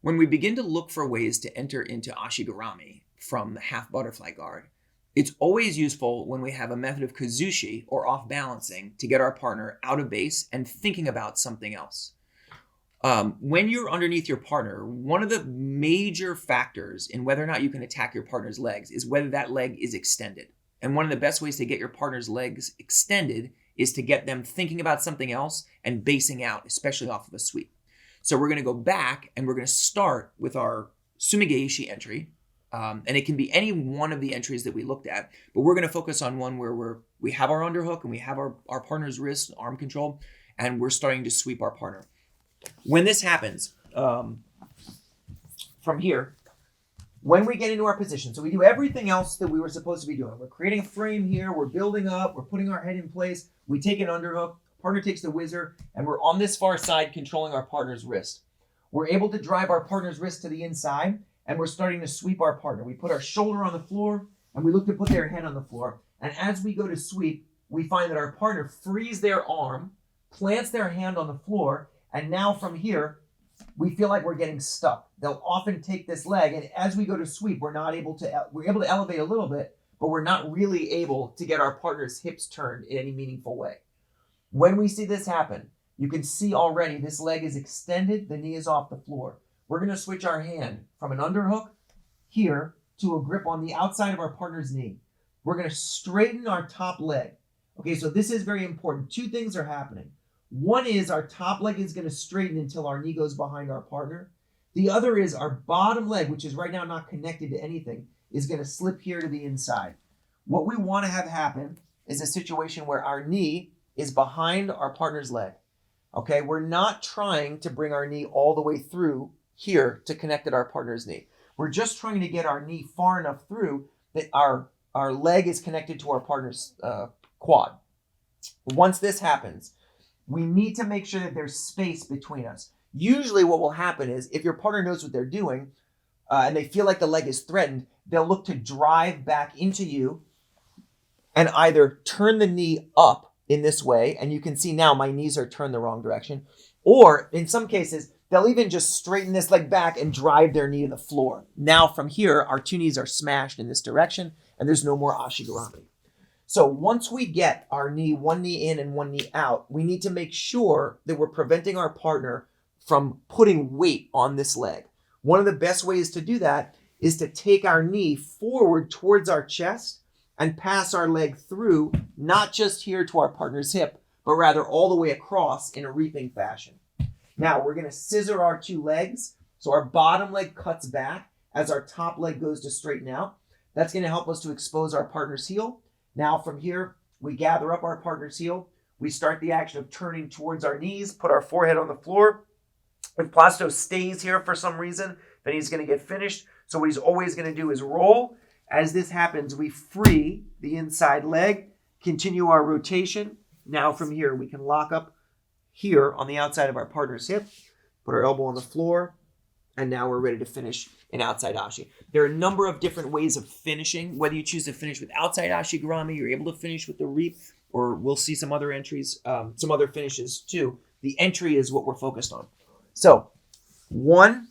When we begin to look for ways to enter into ashigurami from the half butterfly guard, it's always useful when we have a method of kazushi or off balancing to get our partner out of base and thinking about something else. When you're underneath your partner, one of the major factors in whether or not you can attack your partner's legs is whether that leg is extended. And one of the best ways to get your partner's legs extended is to get them thinking about something else and basing out, especially off of a sweep. So we're going to go back and we're going to start with our Sumigaiishi entry. And it can be any one of the entries that we looked at, but we're going to focus on one where we have our underhook and we have our partner's wrist, arm control, and we're starting to sweep our partner. When this happens, from here, when we get into our position, so we do everything else that we were supposed to be doing. We're creating a frame here, we're building up, we're putting our head in place, we take an underhook, partner takes the whizzer, and we're on this far side controlling our partner's wrist. We're able to drive our partner's wrist to the inside, and we're starting to sweep our partner. We put our shoulder on the floor, and we look to put their head on the floor. And as we go to sweep, we find that our partner frees their arm, plants their hand on the floor, and now from here, we feel like we're getting stuck. They'll often take this leg, and as we go to sweep, we're able to elevate a little bit, but we're not really able to get our partner's hips turned in any meaningful way. When we see this happen, you can see already this leg is extended, the knee is off the floor. We're going to switch our hand from an underhook here to a grip on the outside of our partner's knee. We're going to straighten our top leg. Okay, so this is very important. Two things are happening. One is our top leg is going to straighten until our knee goes behind our partner. The other is our bottom leg, which is right now not connected to anything, is going to slip here to the inside. What we want to have happen is a situation where our knee is behind our partner's leg. Okay, we're not trying to bring our knee all the way through here to connect at our partner's knee. We're just trying to get our knee far enough through that our leg is connected to our partner's quad. Once this happens, we need to make sure that there's space between us. Usually what will happen is if your partner knows what they're doing and they feel like the leg is threatened, they'll look to drive back into you and either turn the knee up in this way, and you can see now my knees are turned the wrong direction, or in some cases, they'll even just straighten this leg back and drive their knee to the floor. Now from here, our two knees are smashed in this direction, and there's no more ashigurami. So once we get our knee, one knee in and one knee out, we need to make sure that we're preventing our partner from putting weight on this leg. One of the best ways to do that is to take our knee forward towards our chest and pass our leg through, not just here to our partner's hip, but rather all the way across in a reaping fashion. Now we're going to scissor our two legs. So our bottom leg cuts back as our top leg goes to straighten out. That's going to help us to expose our partner's heel. Now from here, we gather up our partner's heel. We start the action of turning towards our knees, put our forehead on the floor. If Plasto stays here for some reason, then he's going to get finished. So what he's always going to do is roll. As this happens, we free the inside leg, continue our rotation. Now from here, we can lock up here on the outside of our partner's hip, put our elbow on the floor, and now we're ready to finish an outside ashi. There are a number of different ways of finishing. Whether you choose to finish with outside ashigurami, you're able to finish with the reap, or we'll see some other entries, some other finishes too. The entry is what we're focused on. So, 1,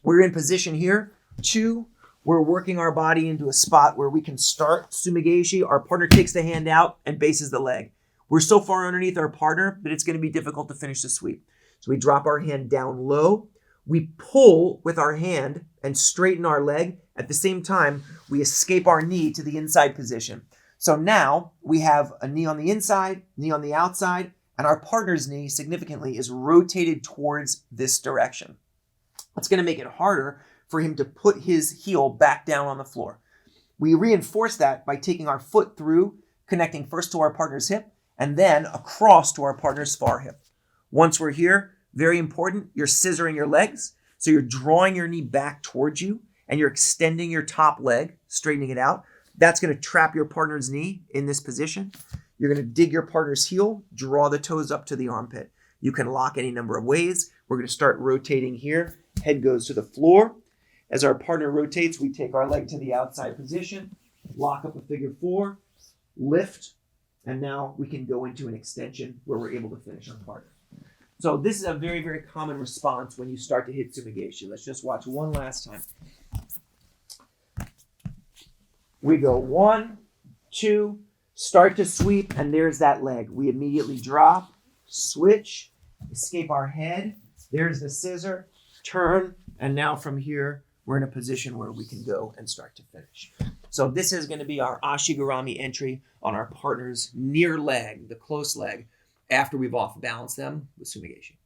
we're in position here. 2, we're working our body into a spot where we can start Sumigaiishi. Our partner takes the hand out and bases the leg. We're so far underneath our partner that it's going to be difficult to finish the sweep. So we drop our hand down low. We pull with our hand and straighten our leg. At the same time, we escape our knee to the inside position. So now we have a knee on the inside, knee on the outside, and our partner's knee significantly is rotated towards this direction. It's going to make it harder for him to put his heel back down on the floor. We reinforce that by taking our foot through, connecting first to our partner's hip, and then across to our partner's far hip. Once we're here, very important, you're scissoring your legs. So you're drawing your knee back towards you, and you're extending your top leg, straightening it out. That's going to trap your partner's knee in this position. You're going to dig your partner's heel, draw the toes up to the armpit. You can lock any number of ways. We're going to start rotating here. Head goes to the floor. As our partner rotates, we take our leg to the outside position, lock up a figure 4, lift, and now we can go into an extension where we're able to finish our partner. So this is a very, very common response when you start to hit Sumigaiishi. Let's just watch one last time. We go 1, 2, start to sweep, and there's that leg. We immediately drop, switch, escape our head. There's the scissor, turn, and now from here, we're in a position where we can go and start to finish. So this is going to be our ashigurami entry on our partner's near leg, the close leg, after we've off-balanced them with Sumigaiishi.